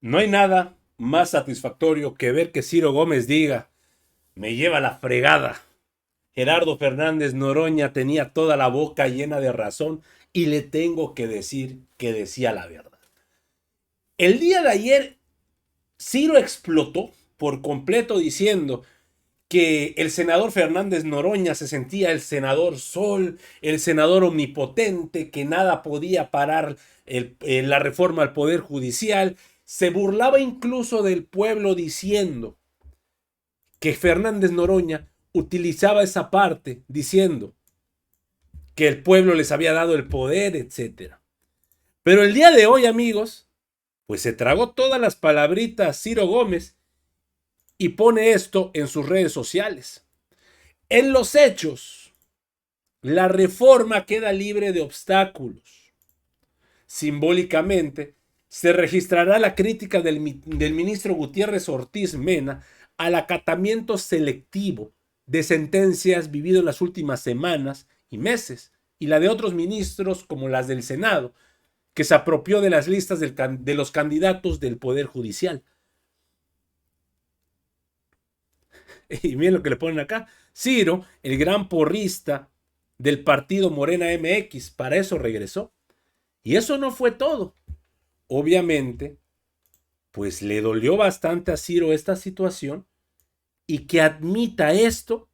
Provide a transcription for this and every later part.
No hay nada más satisfactorio que ver que Ciro Gómez diga, me lleva la fregada. Gerardo Fernández Noroña tenía toda la boca llena de razón y le tengo que decir que decía la verdad. El día de ayer, Ciro explotó por completo diciendo que el senador Fernández Noroña se sentía el senador Sol, el senador omnipotente, que nada podía parar la reforma al Poder Judicial. Se burlaba incluso del pueblo diciendo que Fernández Noroña utilizaba esa parte diciendo que el pueblo les había dado el poder, etcétera. Pero el día de hoy, amigos, pues se tragó todas las palabritas Ciro Gómez y pone esto en sus redes sociales. En los hechos, la reforma queda libre de obstáculos. Simbólicamente, se registrará la crítica del ministro Gutiérrez Ortiz Mena al acatamiento selectivo de sentencias vivido en las últimas semanas y meses, y la de otros ministros como las del Senado, que se apropió de las listas de los candidatos del Poder Judicial. Y miren lo que le ponen acá. Ciro, el gran porrista del partido Morena MX, para eso regresó. Y eso no fue todo. Obviamente, pues le dolió bastante a Ciro esta situación y que admita esto,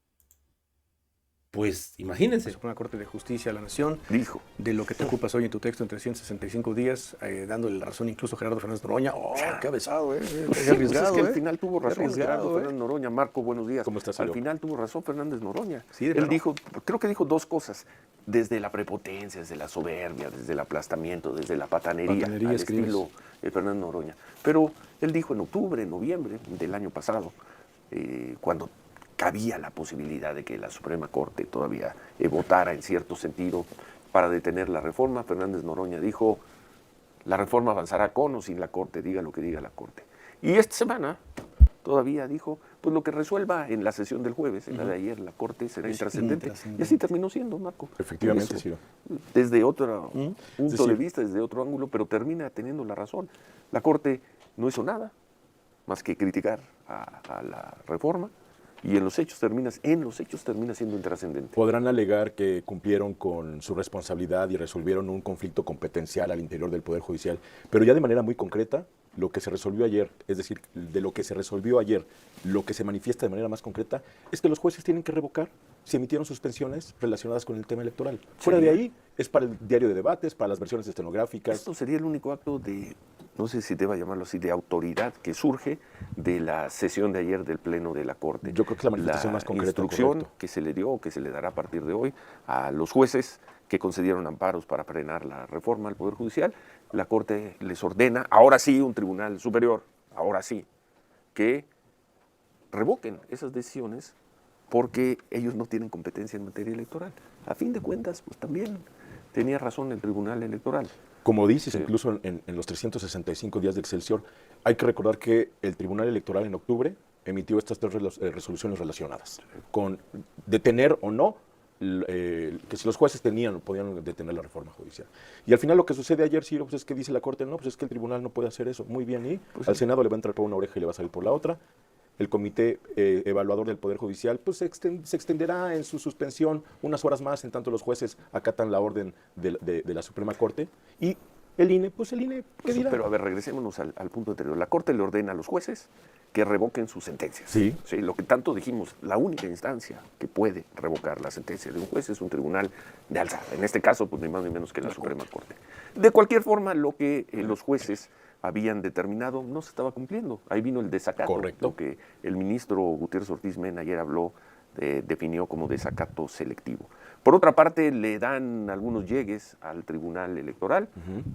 pues La imagínense. Suprema Corte de Justicia de la Nación Dijo. de lo que te ocupas hoy en tu texto en 365 días, dándole la razón incluso a Gerardo Fernández Noroña. ¡Oh, qué avesado, Pues qué sí, pues arriesgado! es que al final tuvo razón Gerardo arriesgado, Fernández Noroña. Marco, buenos días. ¿Cómo estás, Al Ciro? final tuvo razón Fernández Noroña. Sí, de Él plano. dijo, creo que dijo dos cosas. Desde la prepotencia, desde la soberbia, desde el aplastamiento, desde la patanería al escribes. estilo de Fernández Noroña. Pero él dijo en octubre, noviembre del año pasado, cuando cabía la posibilidad de que la Suprema Corte todavía votara en cierto sentido para detener la reforma, Fernández Noroña dijo, la reforma avanzará con o sin la Corte, diga lo que diga la Corte. Y esta semana todavía dijo, pues lo que resuelva en la sesión del jueves, en la de ayer, la Corte será intrascendente. Y así terminó siendo, Marco. Efectivamente, Eso, Ciro. desde otro punto decir, de vista, desde otro ángulo, pero termina teniendo la razón. La Corte no hizo nada más que criticar a la reforma y en los hechos termina siendo intrascendente. Podrán alegar que cumplieron con su responsabilidad y resolvieron un conflicto competencial al interior del Poder Judicial, pero ya de manera muy concreta, lo que se resolvió ayer, es decir, de lo que se resolvió ayer, lo que se manifiesta de manera más concreta, es que los jueces tienen que revocar si emitieron suspensiones relacionadas con el tema electoral. Fuera de ahí, es para el diario de debates, para las versiones estenográficas. Esto sería el único acto de, no sé si deba llamarlo así, de autoridad que surge de la sesión de ayer del Pleno de la Corte. Yo creo que es la manifestación más concreta. La instrucción correcto. que se le dio o que se le dará a partir de hoy a los jueces que concedieron amparos para frenar la reforma al Poder Judicial, la Corte les ordena, ahora sí, un tribunal superior, ahora sí, que revoquen esas decisiones porque ellos no tienen competencia en materia electoral. A fin de cuentas, pues también tenía razón el Tribunal Electoral. Como dices, incluso en los 365 días de Excelsior, hay que recordar que el Tribunal Electoral en octubre emitió estas tres resoluciones relacionadas, con detener o no, que si los jueces podían detener la reforma judicial. Y al final lo que sucede ayer, Ciro, pues es que dice la Corte, no, pues es que el tribunal no puede hacer eso. Muy bien, y Pues al sí. Senado le va a entrar por una oreja y le va a salir por la otra. El comité evaluador del Poder Judicial pues, se extenderá en su suspensión unas horas más, en tanto los jueces acatan la orden de la Suprema Corte. Y el INE, pues el INE, ¿qué dirá? Pero a ver, regresémonos al punto anterior. La Corte le ordena a los jueces que revoquen sus sentencias. Sí. Lo que tanto dijimos, la única instancia que puede revocar la sentencia de un juez es un tribunal de alzada. En este caso, pues ni más ni menos que la Suprema Corte. De cualquier forma, lo que los jueces habían determinado no se estaba cumpliendo. Ahí vino el desacato. Correcto. Lo que el ministro Gutiérrez Ortiz Mena ayer habló, definió como desacato selectivo. Por otra parte, le dan algunos llegues al Tribunal Electoral.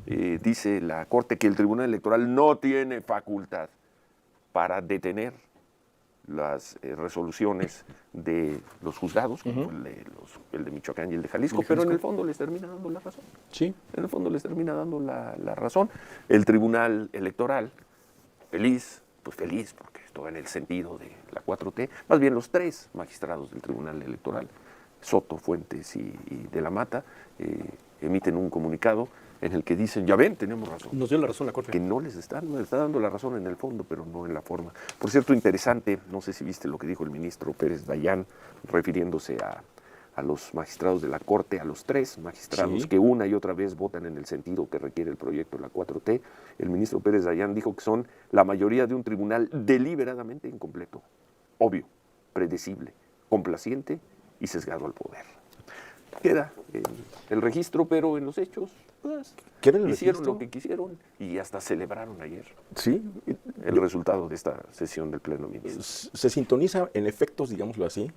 Dice la Corte que el Tribunal Electoral no tiene facultad para detener las resoluciones de los juzgados, como el de Michoacán y el de Jalisco, pero en el fondo les termina dando la razón. Sí. En el fondo les termina dando la razón. El Tribunal Electoral, feliz, pues feliz, porque esto va en el sentido de la 4T, más bien los tres magistrados del Tribunal Electoral, Soto, Fuentes y de la Mata, emiten un comunicado en el que dicen, ya ven, tenemos razón. Nos dio la razón la Corte. Que no les está dando la razón en el fondo, pero no en la forma. Por cierto, interesante, no sé si viste lo que dijo el ministro Pérez Dayán, refiriéndose a los magistrados de la Corte, a los 3 magistrados Sí. que una y otra vez votan en el sentido que requiere el proyecto de la 4T. El ministro Pérez Dayán dijo que son la mayoría de un tribunal deliberadamente incompleto, obvio, predecible, complaciente y sesgado al poder. Queda en el registro, pero en los hechos, pues, ¿Queda en el hicieron registro? lo que quisieron y hasta celebraron ayer Sí, el resultado de esta sesión del Pleno de Ministros. se sintoniza en efectos, digámoslo así,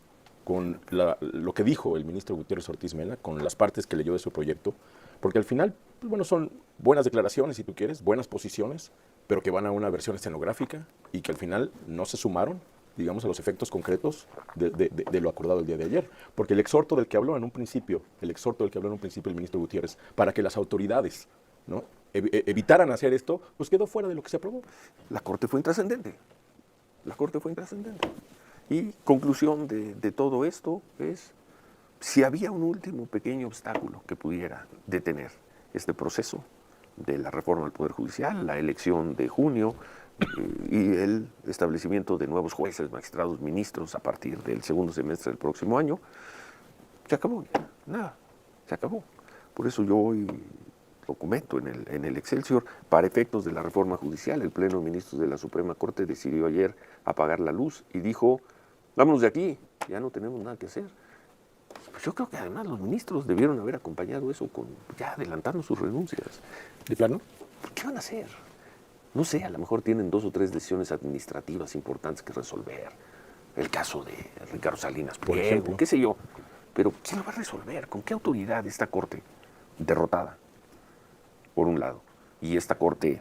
con lo que dijo el ministro Gutiérrez Ortiz Mena, con las partes que leyó de su proyecto, porque al final, pues bueno, son buenas declaraciones, si tú quieres, buenas posiciones, pero que van a una versión escenográfica y que al final no se sumaron, digamos, a los efectos concretos de lo acordado el día de ayer. Porque el exhorto del que habló en un principio, el ministro Gutiérrez, para que las autoridades, ¿no?, evitaran hacer esto, pues quedó fuera de lo que se aprobó. La Corte fue intrascendente. La Corte fue intrascendente. Y conclusión de todo esto es, si había un último pequeño obstáculo que pudiera detener este proceso de la reforma del Poder Judicial, la elección de junio y el establecimiento de nuevos jueces, magistrados, ministros a partir del segundo semestre del próximo año, se acabó, ya, nada, se acabó. Por eso yo hoy lo comento en el Excelsior, para efectos de la reforma judicial, el Pleno de Ministros de la Suprema Corte decidió ayer apagar la luz y dijo, vámonos de aquí, ya no tenemos nada que hacer. Pues yo creo que además los ministros debieron haber acompañado eso con ya adelantando sus renuncias. ¿De plano? ¿Qué van a hacer? No sé, a lo mejor tienen 2 o 3 decisiones administrativas importantes que resolver. El caso de Ricardo Salinas Por Pliego, ejemplo. qué sé yo. Pero ¿quién lo va a resolver? ¿Con qué autoridad esta Corte derrotada, por un lado? Y esta Corte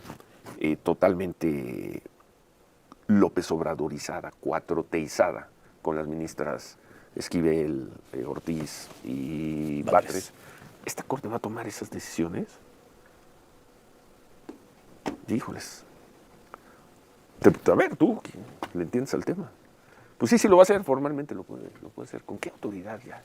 totalmente López Obradorizada, 4Tizada, con las ministras Esquivel, Ortiz y Batres. ¿Esta Corte va a tomar esas decisiones? Híjoles. A ver, tú, que le entiendes al tema. Pues sí lo va a hacer, formalmente lo puede hacer. ¿Con qué autoridad ya?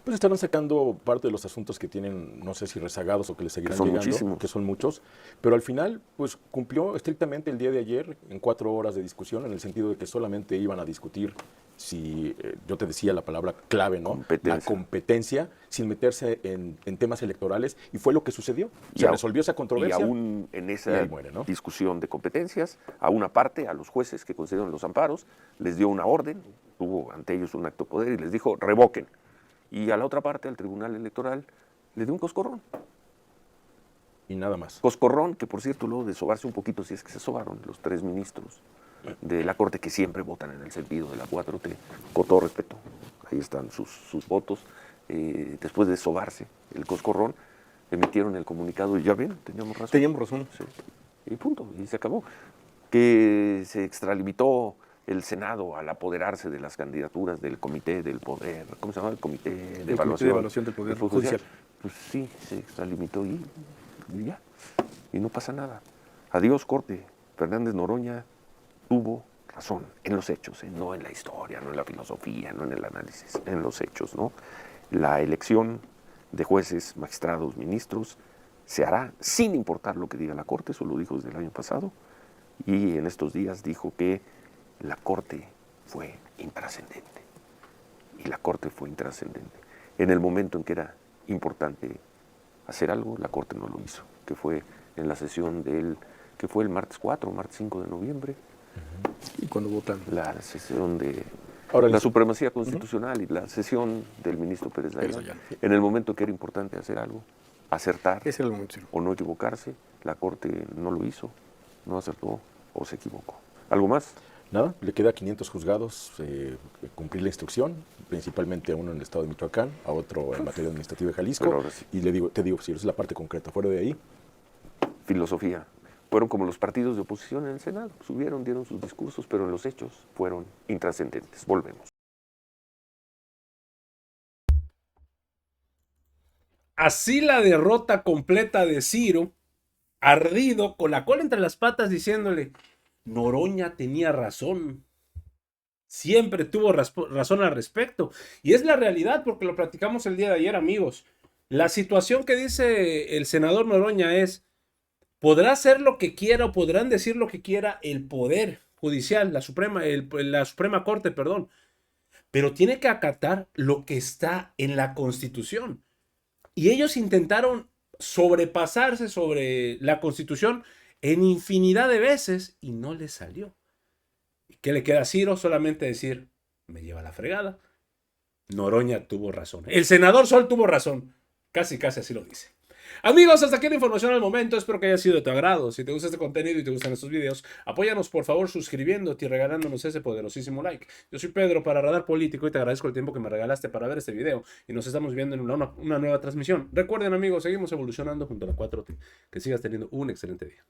Pues estarán sacando parte de los asuntos que tienen, no sé si rezagados o que les seguirán son llegando, muchísimos. que son muchos, pero al final, pues cumplió estrictamente el día de ayer en 4 horas de discusión, en el sentido de que solamente iban a discutir si, yo te decía la palabra clave, ¿no? Competencia. La competencia, sin meterse en temas electorales, y fue lo que sucedió. Y Se a- resolvió esa controversia. Y aún en y esa ahí muere, ¿no? discusión de competencias, a una parte, a los jueces que concedieron los amparos, les dio una orden, tuvo ante ellos un acto de poder y les dijo, revoquen. Y a la otra parte, al Tribunal Electoral, le dio un coscorrón. Y nada más. Coscorrón, que por cierto, luego de sobarse un poquito, si es que se sobaron los 3 ministros de la Corte, que siempre votan en el sentido de la 4T, con todo respeto, ahí están sus votos, después de sobarse el coscorrón, emitieron el comunicado y ya ven, teníamos razón. Teníamos razón. Sí. Y punto, y se acabó. Que se extralimitó el Senado al apoderarse de las candidaturas del Comité del Poder, ¿cómo se llama? El Comité de Evaluación del Poder Judicial. Pues sí, se extralimitó y ya, y no pasa nada. Adiós, Corte. Fernández Noroña tuvo razón en los hechos, no en la historia, no en la filosofía, no en el análisis, en los hechos, ¿no? La elección de jueces, magistrados, ministros se hará sin importar lo que diga la Corte, eso lo dijo desde el año pasado, y en estos días dijo que la Corte fue intrascendente. Y la Corte fue intrascendente. En el momento en que era importante hacer algo, la Corte no lo hizo, que fue en la sesión que fue el martes 4, martes 5 de noviembre, Y cuando votan. la sesión de Ahora, la supremacía constitucional y la sesión del ministro Pérez Dayán. Dayán. En el momento que era importante hacer algo, acertar Ese era el momento. o no equivocarse, la Corte no lo hizo, no acertó o se equivocó. ¿Algo más? Nada, le queda a 500 juzgados cumplir la instrucción, principalmente a uno en el estado de Michoacán, a otro en materia administrativa de Jalisco, Pero ahora sí. y te digo, si esa es la parte concreta, fuera de ahí, Filosofía. Fueron como los partidos de oposición en el Senado, subieron, dieron sus discursos, pero en los hechos fueron intrascendentes. Volvemos. Así la derrota completa de Ciro, ardido, con la cola entre las patas, diciéndole, Noroña tenía razón. Siempre tuvo razón al respecto. Y es la realidad, porque lo platicamos el día de ayer, amigos. La situación que dice el senador Noroña es, podrá hacer lo que quiera o podrán decir lo que quiera el Poder Judicial, la Suprema Corte, perdón, pero tiene que acatar lo que está en la Constitución. Y ellos intentaron sobrepasarse sobre la Constitución en infinidad de veces y no les salió. ¿Qué le queda a Ciro? Solamente decir, me lleva la fregada. Noroña tuvo razón. El senador Sol tuvo razón. Casi así lo dice. Amigos, hasta aquí la información al momento. Espero que haya sido de tu agrado. Si te gusta este contenido y te gustan estos videos, apóyanos por favor suscribiéndote y regalándonos ese poderosísimo like. Yo soy Pedro para Radar Político y te agradezco el tiempo que me regalaste para ver este video. Y nos estamos viendo en una nueva transmisión. Recuerden, amigos, seguimos evolucionando junto a la 4T. Que sigas teniendo un excelente día.